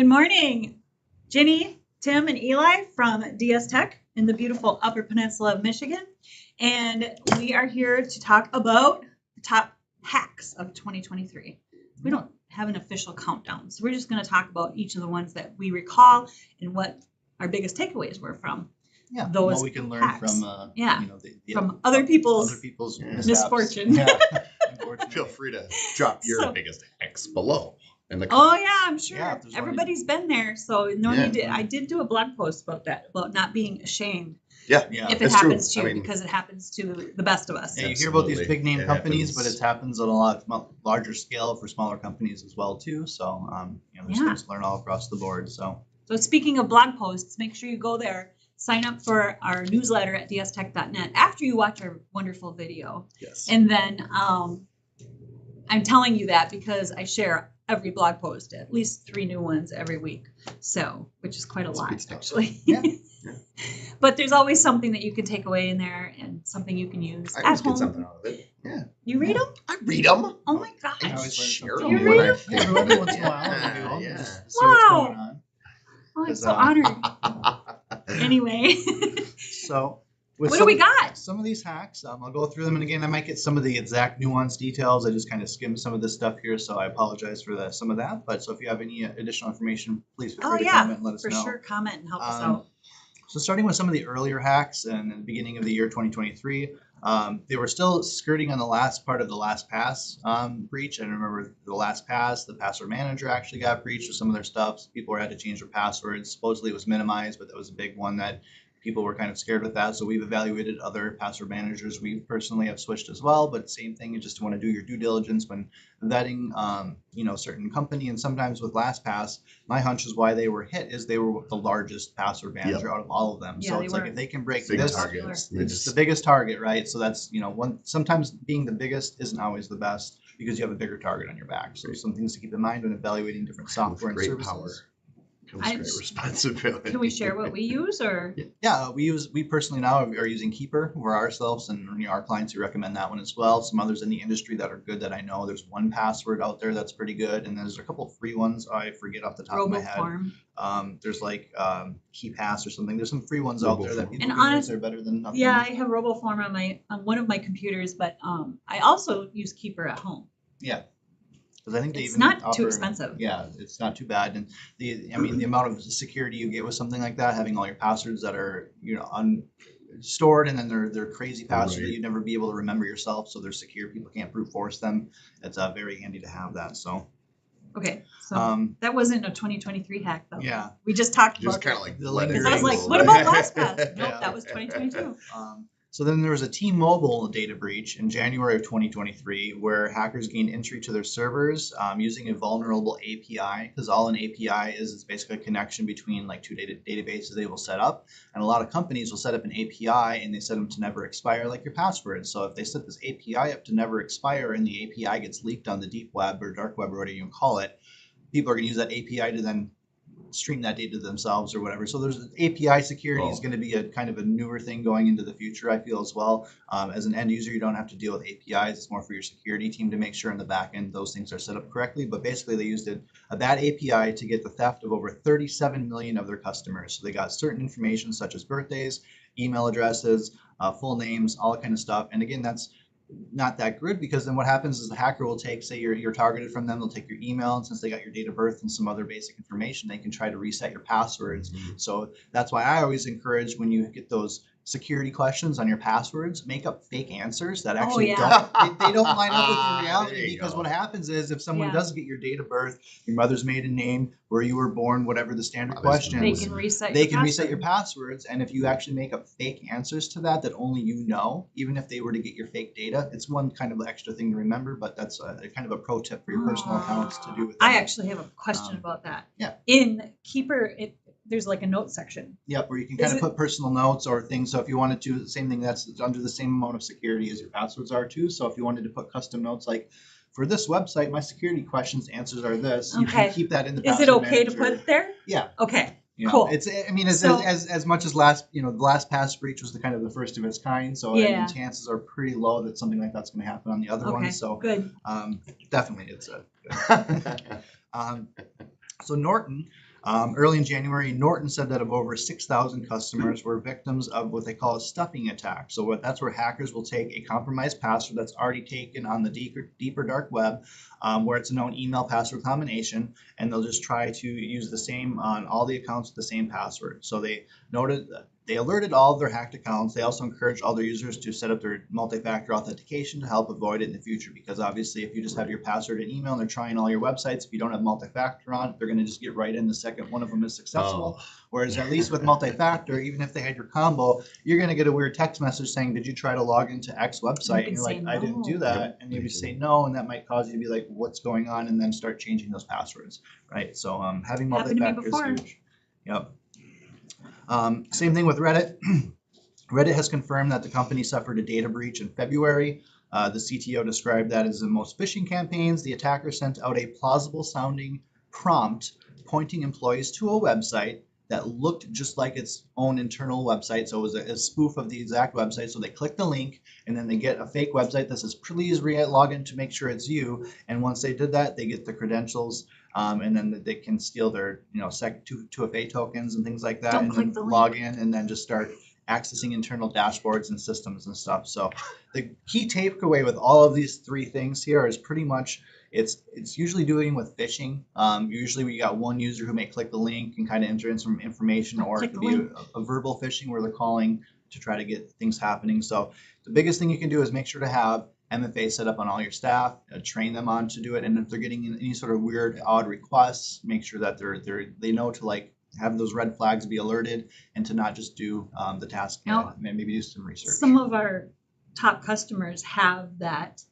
Good morning, Ginny, Tim, and Eli from DS Tech in the beautiful Upper Peninsula of Michigan. And we are here to talk about the top hacks of 2023. We don't have an official countdown, so we're just going to talk about each of the ones that we recall and what our biggest takeaways were from those what we can learn hacks. from From other people's misfortune. Yeah. Feel free to drop your biggest hacks below. Oh yeah, I'm sure if everybody's been there. So I did do a blog post about that, about not being ashamed Yeah. if it happens to you, because it happens to the best of us. Yeah, you hear about these big name companies, happens. but it happens on a lot larger scale for smaller companies as well too. So there's things to learn all across the board. So speaking of blog posts, make sure you go there, sign up for our newsletter at dstech.net after you watch our wonderful video. Yes. And then I'm telling you that because I share every blog post, at least 3 new ones every week. So, which is quite a lot, actually. Yeah. But there's always something that you can take away in there and something you can use I at always home. get something out of it. Yeah. You read them? I read them. Oh my gosh. I always learn Share something them You when read I them? can. every once in a while. I do them Yeah. just to see what's going on. Oh, I'm 'Cause, so honored. Anyway, So with what do we got? some of these hacks, I'll go through them, and again, I might get some of the exact nuanced details. I just kind of skimmed some of this stuff here, so I apologize for some of that. But so if you have any additional information, please feel Oh free to yeah, comment and let us for know. sure. Comment and help us Um, out. So starting with some of the earlier hacks and in the beginning of the year 2023, they were still skirting on the last part of the LastPass breach. I remember the LastPass, the password manager actually got breached with some of their stuff. People had to change their passwords. Supposedly it was minimized, but that was a big one that people were kind of scared with that. So we've evaluated other password managers. We personally have switched as well, but same thing. You just want to do your due diligence when vetting, certain company. And sometimes with LastPass, my hunch is why they were hit is they were the largest password manager out of all of them. Yeah, So they it's were like if they can break Big this, targets. it's the biggest target, right? So that's sometimes being the biggest isn't always the best because you have a bigger target on your back. So some things to keep in mind when evaluating different software and Great services. power comes great responsibility. Can we share what we use, or Yeah, we personally now are using Keeper for ourselves, and our clients who recommend that one as well. Some others in the industry that are good that I know. There's 1Password out there that's pretty good, and there's a couple free ones I forget off the top of my head. RoboForm? There's like KeyPass or something. There's some free ones out there that people And can use. They're better than nothing. Yeah, I have RoboForm on one of my computers, but I also use Keeper at home. Yeah. Because I think they It's even not offer, too expensive. Yeah, it's not too bad, and the amount of security you get with something like that, having all your passwords that are stored, and then they're crazy passwords that you'd never be able to remember yourself, so they're secure. People can't brute force them. It's very handy to have that. So Okay, so that wasn't a 2023 hack though. yeah, We just talked Just about kind of like The let it because I was like, go. what about LastPass? Nope, Yeah. that was 2022. So then there was a T-Mobile data breach in January of 2023 where hackers gained entry to their servers using a vulnerable API, because all an API is basically a connection between like two databases they will set up. And a lot of companies will set up an API and they set them to never expire, like your password. So if they set this API up to never expire and the API gets leaked on the deep web or dark web or whatever you call it, people are going to use that API to then stream that data to themselves or whatever. So there's API security is going to be a kind of a newer thing going into the future, I feel, as well. As an end user, you don't have to deal with APIs. It's more for your security team to make sure in the back end those things are set up correctly. But basically they used a bad API to get the theft of over 37 million of their customers. So they got certain information such as birthdays, email addresses, full names, all that kind of stuff. And again, that's not that good, because then what happens is the hacker will take, say you're targeted from them, they'll take your email, and since they got your date of birth and some other basic information, they can try to reset your passwords. So that's why I always encourage, when you get those security questions on your passwords, make up fake answers that actually they don't line up with the reality, because what happens is if someone does get your date of birth, your mother's maiden name, where you were born, whatever the standard questions, They can reset your passwords. And if you actually make up fake answers to that only you know, even if they were to get your fake data, it's one kind of extra thing to remember, but that's a kind of a pro tip for your personal accounts to do with that. I actually have a question about that. Yeah. In Keeper, there's like a note section. Yep, where you can kind of put personal notes or things. So if you wanted to, the same thing, that's under the same amount of security as your passwords are too. So if you wanted to put custom notes like, for this website, my security questions answers are this. You can keep that in the password manager. Is it okay manager. to put there? Yeah. Okay. Cool. It's, I mean, as much as the LastPass breach was the kind of the first of its kind. So I mean, chances are pretty low that something like that's going to happen on the other one. So good. Definitely, it's a. So Norton Early in January, Norton said that of over 6,000 customers were victims of what they call a stuffing attack. So that's where hackers will take a compromised password that's already taken on the deeper dark web, where it's a known email password combination, and they'll just try to use the same on all the accounts with the same password. So they alerted all of their hacked accounts. They also encouraged all their users to set up their multi-factor authentication to help avoid it in the future, because obviously if you just have your password and email and they're trying all your websites, if you don't have multi-factor on, they're going to just get right in the second one of them is successful. Whereas at least with multi-factor, even if they had your combo, you're going to get a weird text message saying, did you try to log into X website? And you're like, I didn't do that. And maybe say no, and that might cause you to be like, what's going on? And then start changing those passwords, right? So having multi-factor is huge. Yep. Same thing with Reddit. Reddit has confirmed that the company suffered a data breach in February. The CTO described that as in most phishing campaigns, the attacker sent out a plausible sounding prompt pointing employees to a website that looked just like its own internal website. So it was a spoof of the exact website. So they click the link and then they get a fake website that says, please log in to make sure it's you. And once they did that, they get the credentials. And then they can steal their, 2FA tokens and things like that, and then log in and then just start accessing internal dashboards and systems and stuff. So the key takeaway with all of these three things here is pretty much it's usually doing with phishing. Usually we got one user who may click the link and kind of enter in some information, or it could be a verbal phishing where they're calling to try to get things happening. So the biggest thing you can do is make sure to have MFA set up on all your staff, train them on to do it, and if they're getting any sort of weird, odd requests, make sure that they know to like have those red flags be alerted and to not just do the task. Now, maybe do some research. Some of our top customers have that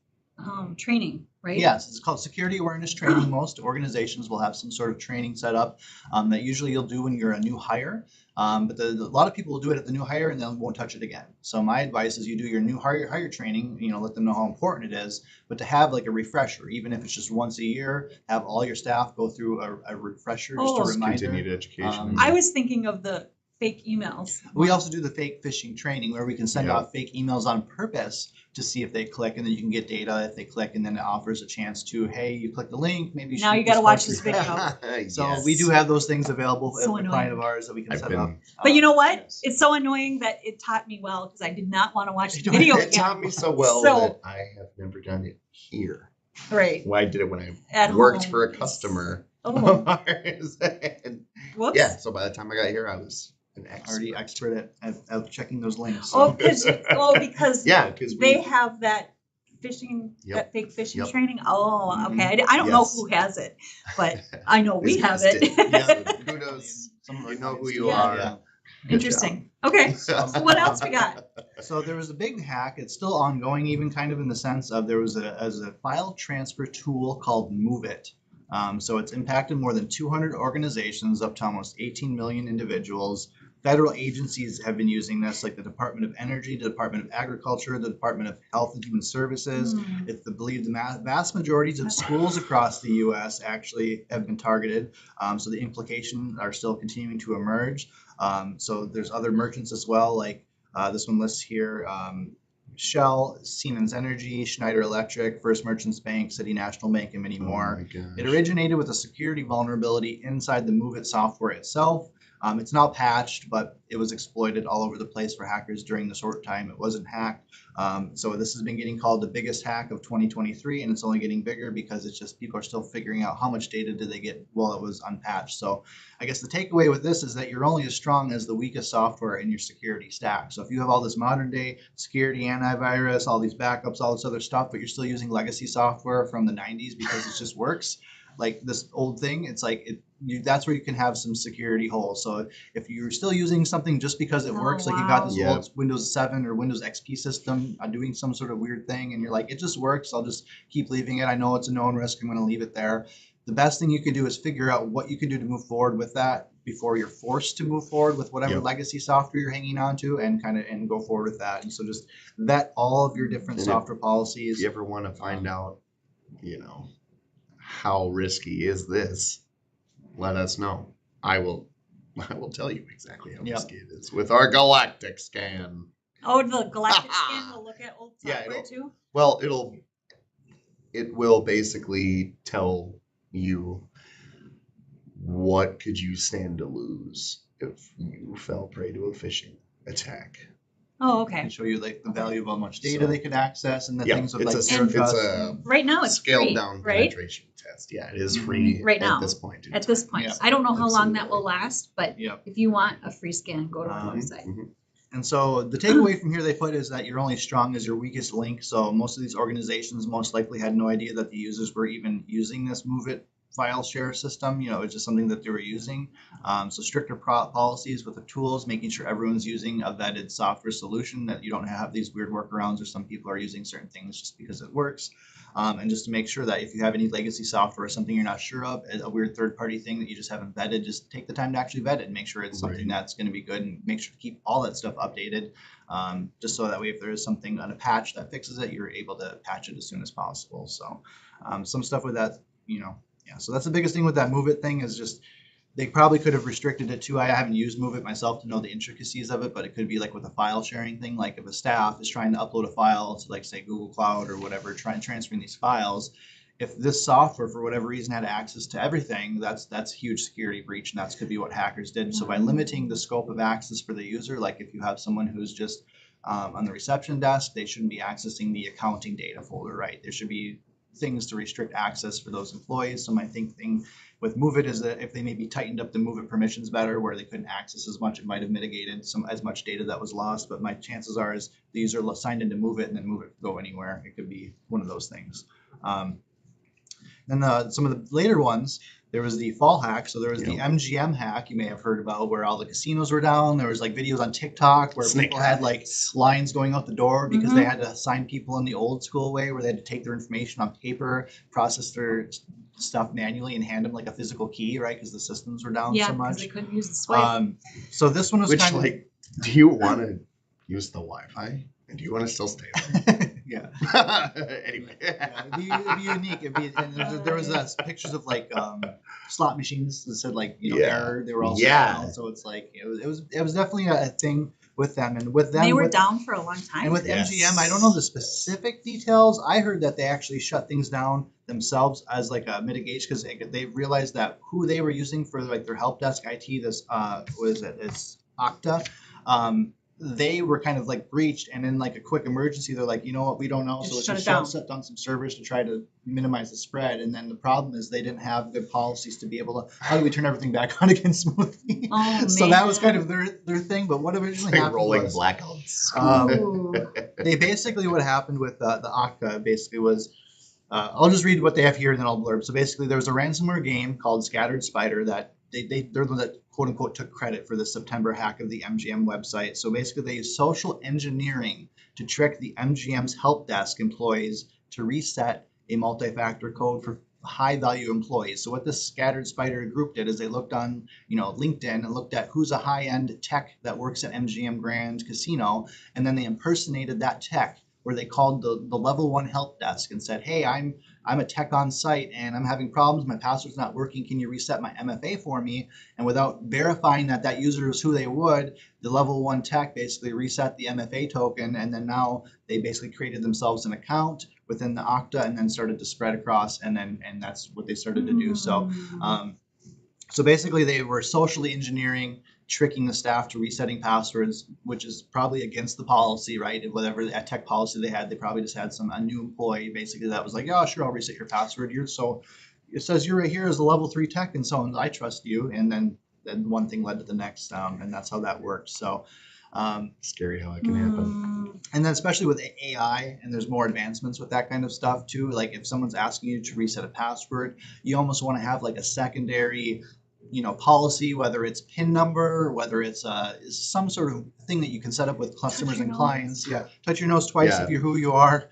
training, right? Yes, it's called security awareness training. Most organizations will have some sort of training set up that usually you'll do when you're a new hire. But a lot of people will do it at the new hire and then won't touch it again. So my advice is you do your new hire training, let them know how important it is, but to have like a refresher, even if it's just once a year, have all your staff go through a refresher, just a reminder. Continued education. I was thinking of the fake emails. We also do the fake phishing training where we can send out fake emails on purpose to see if they click, and then you can get data if they click, and then it offers a chance to, hey, you click the link, maybe now you got to watch this video. So we do have those things available at a client of ours that we can set up. But you know what? Yes. It's so annoying that it taught me well, because I did not want to watch the video again. It taught me so well that I have never done it here. Right. Well, I did it when I at worked home. for a customer. Oh. Whoops. Yeah, so by the time I got here, I was already expert at checking those links. So. Because yeah, they have that phishing, that fake phishing training. Oh, okay. I don't know who has it, but I know we have it. Who knows? You know who you are. Yeah. Interesting. Okay. So what else we got? So there was a big hack. It's still ongoing, even kind of in the sense of there was a file transfer tool called MoveIt. So it's impacted more than 200 organizations, up to almost 18 million individuals. Federal agencies have been using this, like the Department of Energy, the Department of Agriculture, the Department of Health and Human Services. It's believed the vast majorities of schools across the U.S. actually have been targeted. So the implications are still continuing to emerge. So there's other merchants as well, like this one lists here. Shell, Siemens Energy, Schneider Electric, First Merchants Bank, City National Bank, and many more. It originated with a security vulnerability inside the MoveIt software itself. It's now patched, but it was exploited all over the place for hackers during the short time it wasn't hacked. So this has been getting called the biggest hack of 2023, and it's only getting bigger because it's just people are still figuring out how much data did they get while it was unpatched. So I guess the takeaway with this is that you're only as strong as the weakest software in your security stack. So if you have all this modern day security, antivirus, all these backups, all this other stuff, but you're still using legacy software from the 90s because it just works, like this old thing, it's like that's where you can have some security holes. So if you're still using something just because it works, like you got this old Windows 7 or Windows XP system doing some sort of weird thing, and you're like, it just works, I'll just keep leaving it. I know it's a known risk, I'm going to leave it there. The best thing you can do is figure out what you can do to move forward with that before you're forced to move forward with whatever legacy software you're hanging on to, and go forward with that. And so just vet all of your different software policies. If you ever want to find out, how risky is this, let us know. I will tell you exactly how risky it is with our Galactic Scan. Oh, the Galactic Scan will look at old software too? Well, it will basically tell you what could you stand to lose if you fell prey to a phishing attack? Oh, I can okay. show you like the value of how much data they could access and the Yeah, things of it's like a zero it's trust. a Right now it's scaled free, down right? penetration test. Yeah, it is Mhm. free Right now, at this point. In At this time. point, Yeah. I don't know how long that Absolutely. will last, but Yep. if you want a free scan, go to our Mhm, website. Mhm. And so the takeaway from here they put is that you're only strong as your weakest link. So most of these organizations most likely had no idea that the users were even using this MoveIt file share system. You know, it's just something that they were using. So stricter policies with the tools, making sure everyone's using a vetted software solution, that you don't have these weird workarounds or some people are using certain things just because it works. And just to make sure that if you have any legacy software or something you're not sure of, a weird third-party thing that you just haven't vetted, just take the time to actually vet it and make sure it's something Right. that's going to be good, and make sure to keep all that stuff updated, just so that way if there is something on a patch that fixes it, you're able to patch it as soon as possible. So some stuff with that, yeah. So that's the biggest thing with that MoveIt thing is just they probably could have restricted it too. I haven't used MoveIt myself to know the intricacies of it, but it could be like with a file sharing thing. Like if a staff is trying to upload a file to like say Google Cloud or whatever, transferring these files, if this software for whatever reason had access to everything, that's a huge security breach, and that could be what hackers did. So by limiting the scope of access for the user, like if you have someone who's just on the reception desk, they shouldn't be accessing the accounting data folder, right? There should be things to restrict access for those employees. So my thing with MoveIt is that if they maybe tightened up the MoveIt permissions better, where they couldn't access as much, it might have mitigated as much data that was lost. But my chances are is the user signed into MoveIt and then MoveIt could go anywhere. It could be one of those things. Then some of the later ones, there was the fall hack. So there was the MGM hack you may have heard about, where all the casinos were down. There was like videos on TikTok where Snake people had like eyes. lines going out the door because they had to sign people in the old school way, where they had to take their information on paper, process their stuff manually, and hand them like a physical key, right? Because the systems were down Yeah, so because they much. couldn't use the swipe. So this one was Which, kind of like, do you want to use the Wi-Fi? And do you want to still stay yeah. there? Anyway. Yeah, it'd be unique. And there was pictures of like slot machines that said like error. They were also down. So it's like it was definitely a thing with them, and with them They were down for a long time. and with MGM. I don't know the specific details. I heard that they actually shut things down themselves as like a mitigation because they realized that who they were using for like their help desk IT. This what is it? It's Okta. They were kind of like breached, and in like a quick emergency, they're like, you know what, we don't know, Just so let's shut just it down. shut down some servers to try to minimize the spread. And then the problem is they didn't have good policies to be able to, how do we turn everything back on again smoothly? Oh, So that was man. kind of their thing. But what originally Like happened rolling was blackouts. Ooh. they basically, what happened with the Okta basically was, I'll just read what they have here and then I'll blurb. So basically, there was a ransomware game called Scattered Spider that they're the one that quote unquote took credit for the September hack of the MGM website. So basically, they used social engineering to trick the MGM's help desk employees to reset a multi-factor code for high-value employees. So what this Scattered Spider group did is they looked on, LinkedIn and looked at who's a high-end tech that works at MGM Grand Casino, and then they impersonated that tech, where they called the level 1 help desk and said, hey, I'm a tech on site and I'm having problems. My password's not working. Can you reset my MFA for me? And without verifying that user is who they would, the level 1 tech basically reset the MFA token. And then now they basically created themselves an account within the Okta and then started to spread across. And that's what they started to do. So basically they were socially engineering, tricking the staff to resetting passwords, which is probably against the policy, right? Whatever that tech policy they had, they probably just had a new employee basically that was like, yeah, sure, I'll reset your password. It says you're right here as a level 3 tech and so on. I trust you. And then one thing led to the next, and that's how that works. So scary how it can happen. and then especially with AI, and there's more advancements with that kind of stuff too. Like if someone's asking you to reset a password, you almost want to have like a secondary policy, whether it's PIN number, whether it's some sort of thing that you can set up with customers and clients. Yeah, touch your nose twice if you're who you are.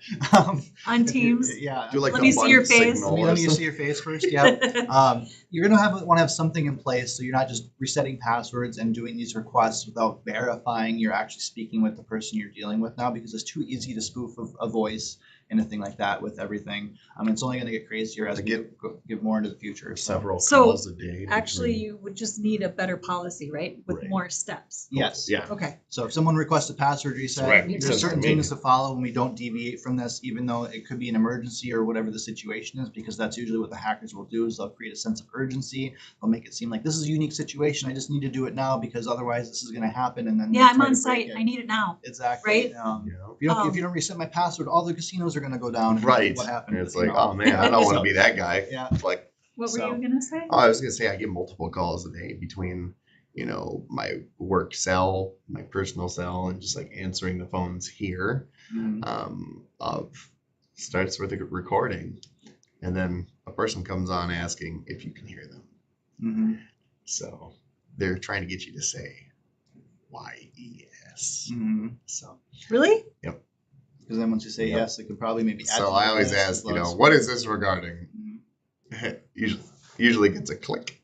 On Teams. Yeah. Do like Let the me see your button face. signal Let or me see something. your face first. Yeah. You're gonna want to have something in place so you're not just resetting passwords and doing these requests without verifying you're actually speaking with the person you're dealing with now, because it's too easy to spoof a voice anything like that with everything. It's only going to get crazier as we get more into the future. Several So, calls a day. Actually, between- you would just need a better policy, right? With Right. more steps. Yes. Yeah. Okay. So if someone requests a password reset, Right. there's Sense certain to me. things to follow and we don't deviate from this, even though it could be an emergency or whatever the situation is, because that's usually what the hackers will do is they'll create a sense of urgency. They'll make it seem like this is a unique situation. I just need to do it now because otherwise this is going to happen. And then Yeah, they I'm try on to break site. it. I need it now. Exactly. Right? Yeah. If you don't reset my password, all the casinos are going to go down. And Right. What happened? And it's you like, know? oh man, I don't want So, to be that guy. Yeah. Like, What were So- you gonna say? oh, I was gonna say I get multiple calls a day between, my work cell, my personal cell, and just like answering the phones here. Mhm. Starts with a recording, and then a person comes on asking if you can hear them. Mhm. So they're trying to get you to say YES. Mhm. So Really? Because then once you say Yep. yes, it could probably maybe add so to I the always list ask, as well as- what is this regarding? Mhm. Usually gets a click.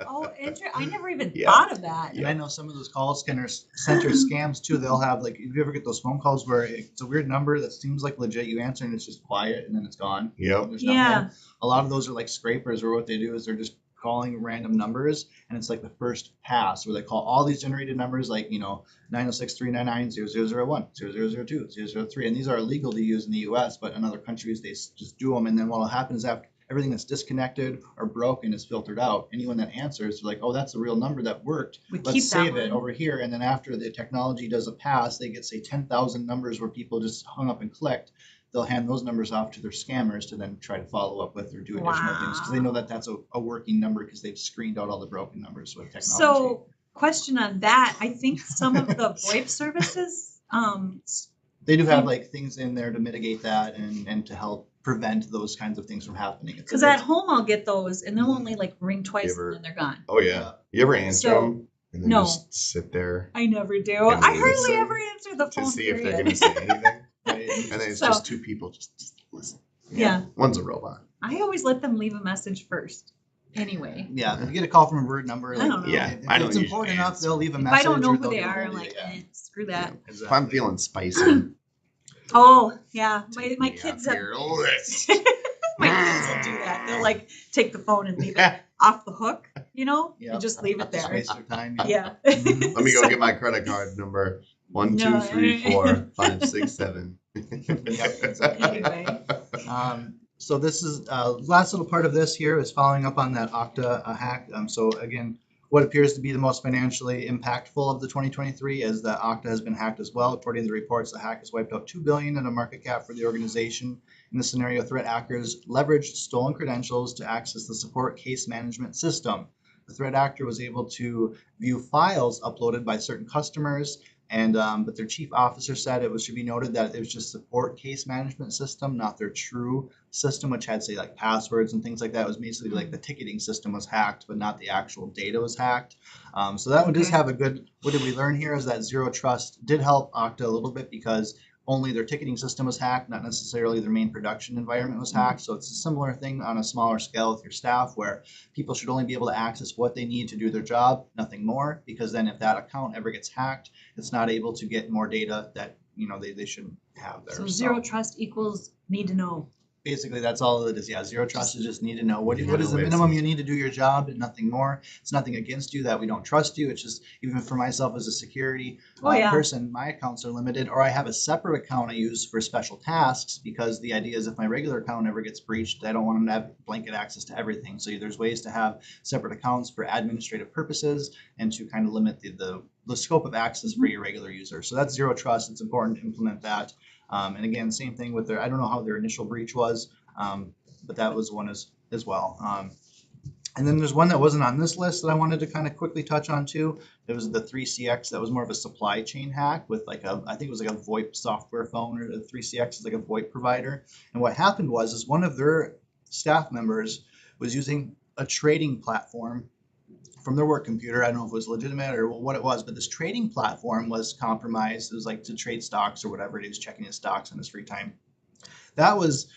Oh, I never even Yeah. thought of that. And I know some of those call center scams too. They'll have like, if you ever get those phone calls where it's a weird number that seems like legit, you answer and it's just quiet and then it's gone. Yep. There's Yeah. nothing. A lot of those are like scrapers, where what they do is they're just calling random numbers, and it's like the first pass where they call all these generated numbers, like 906-399-0001, 0002, 003, and these are illegal to use in the U.S., but in other countries they just do them. And then what will happen is after everything that's disconnected or broken is filtered out, anyone that answers, they're like, oh, that's a real number that worked. We keep Let's that save it one. over here. And then after the technology does a pass, they get, say, 10,000 numbers where people just hung up and clicked. They'll hand those numbers off to their scammers to then try to follow up with or do additional things, because they know that that's a working number because they've screened out all the broken numbers with technology. So, question on that. I think some of the VoIP services, They do have like things in there to mitigate that and to help prevent those kinds of things from happening. because at home I'll get those and they'll only like ring twice Ever- and then they're gone. Oh yeah. You ever answer So- them and then No. just sit there I never do. And I hardly listen ever answer the to phone. see if they're period. gonna say anything? Right. And then it's So- just two people just listen. Yeah. One's a robot. I always let them leave a message first. Anyway. Yeah, if you get a call from a bird number, I like, don't know. Yeah, if I don't it's important usually enough, answer. they'll leave a If message. I don't know or who they'll they get a are, hold I'm of like, you, yeah. screw that. If I'm feeling spicy, Oh, yeah. My take me kids off have, your list. my kids will do that. They'll like take the phone and leave it off the hook, Yep. and just leave it Just there. waste your time. Yeah. Mhm. Let me go So- get my credit card number. 1, No. 2, 3, 4, 5, 6, 7. Anyway. So this is last little part of this here is following up on that Okta hack. So again, what appears to be the most financially impactful of the 2023 is that Okta has been hacked as well. According to the reports, the hack has wiped out $2 billion in a market cap for the organization. In the scenario, threat actors leveraged stolen credentials to access the support case management system. The threat actor was able to view files uploaded by certain customers, and but their chief officer said should be noted that it was just support case management system, not their true system, which had, say, like passwords and things like that. It was basically like the ticketing system was hacked, but not the actual data was hacked. So that one does Okay. have a good. What did we learn here is that Zero Trust did help Okta a little bit because only their ticketing system was hacked, not necessarily their main production environment was hacked. So it's a similar thing on a smaller scale with your staff, where people should only be able to access what they need to do their job, nothing more, because then if that account ever gets hacked, it's not able to get more data that they shouldn't have there. So zero trust equals need to know. Basically, that's all it is. Yeah, Zero Trust is just need to know what Yeah, is the it's- minimum you need to do your job and nothing more. It's nothing against you that we don't trust you. It's just, even for myself as a security Oh, yeah. person, my accounts are limited, or I have a separate account I use for special tasks, because the idea is if my regular account ever gets breached, I don't want them to have blanket access to everything. So there's ways to have separate accounts for administrative purposes and to kind of limit the scope of access for your regular user. So that's Zero Trust. It's important to implement that. And again, same thing with I don't know how their initial breach was, but that was one as well. And then there's one that wasn't on this list that I wanted to kind of quickly touch on too. It was the 3CX. That was more of a supply chain hack with I think it was like a VoIP software phone, or the 3CX is like a VoIP provider. And what happened was one of their staff members was using a trading platform from their work computer. I don't know if it was legitimate or what it was, but this trading platform was compromised. It was like to trade stocks or whatever. He was checking his stocks in his free time. That was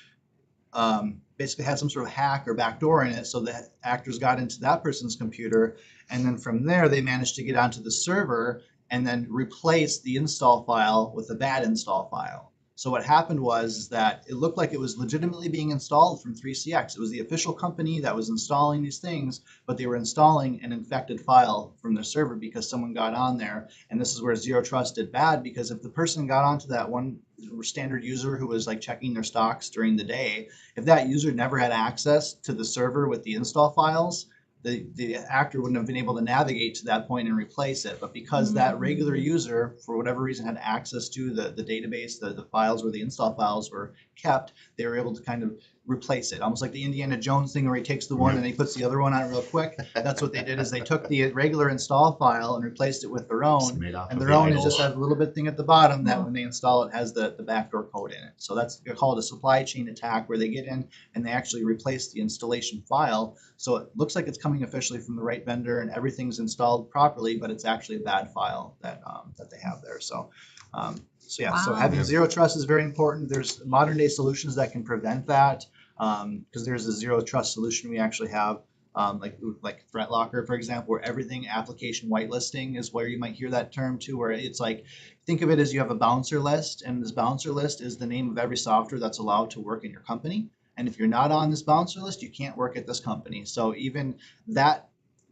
basically had some sort of hack or backdoor in it, so that actors got into that person's computer, and then from there they managed to get onto the server and then replace the install file with a bad install file. So what happened was that it looked like it was legitimately being installed from 3CX. It was the official company that was installing these things, but they were installing an infected file from their server because someone got on there. And this is where Zero Trust did bad, because if the person got onto that one standard user who was like checking their stocks during the day, if that user never had access to the server with the install files, the actor wouldn't have been able to navigate to that point and replace it. But because that regular user, for whatever reason, had access to the database, the files where the install files were kept, they were able to kind of replace it. Almost like the Indiana Jones thing where he takes the one and he puts the other one on real quick. That's what they did, is they took the regular install file and replaced it with their own. And their own is just a little bit thing at the bottom that when they install it has the backdoor code in it. So that's called a supply chain attack, where they get in and they actually replace the installation file. So it looks like it's coming officially from the right vendor and everything's installed properly, but it's actually a bad file that they have there. So so having Zero Trust is very important. There's modern day solutions that can prevent that, because there's a Zero Trust solution we actually have, like ThreatLocker, for example, where everything application whitelisting is where you might hear that term too, where it's like, think of it as you have a bouncer list, and this bouncer list is the name of every software that's allowed to work in your company. And if you're not on this bouncer list, you can't work at this company. So even that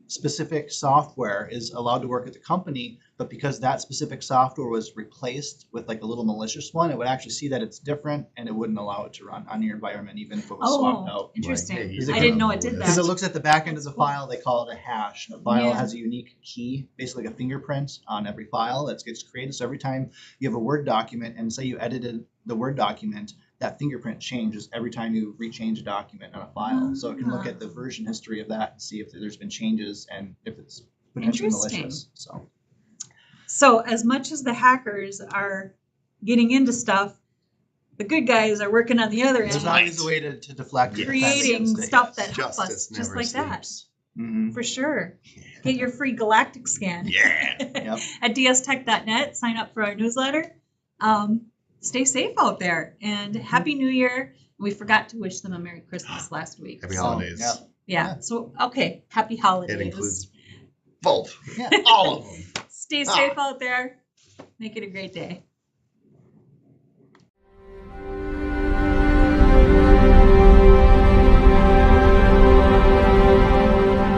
specific software is allowed to work at the company, but because that specific software was replaced with like a little malicious one, it would actually see that it's different and it wouldn't allow it to run on your environment even if it was swapped out. Interesting. Like, hey, I didn't know it did Because it that. looks at the back end of the file, they call it a hash. A file Yeah. has a unique key, basically like a fingerprint on every file that gets created. So every time you have a Word document and say you edited the Word document, that fingerprint changes every time you rechange a document on a file. So it can look at the version history of that and see if there's been changes and if it's potentially Interesting. malicious. So as much as the hackers are getting into stuff, the good guys are working on the other end, There's always a way to deflect and defend creating against it, stuff yes. that help us Justice just never like that. sleeps. Mhm. For sure. Get your free galactic scan. Yeah. Yep. At dstech.net. Sign up for our newsletter. Stay safe out there, and Happy New Year. We forgot to wish them a Merry Christmas last week. Happy so, holidays. yeah. Yeah. So, okay. Happy holidays. It includes both. Yeah. All of them. Stay safe out there. Make it a great day.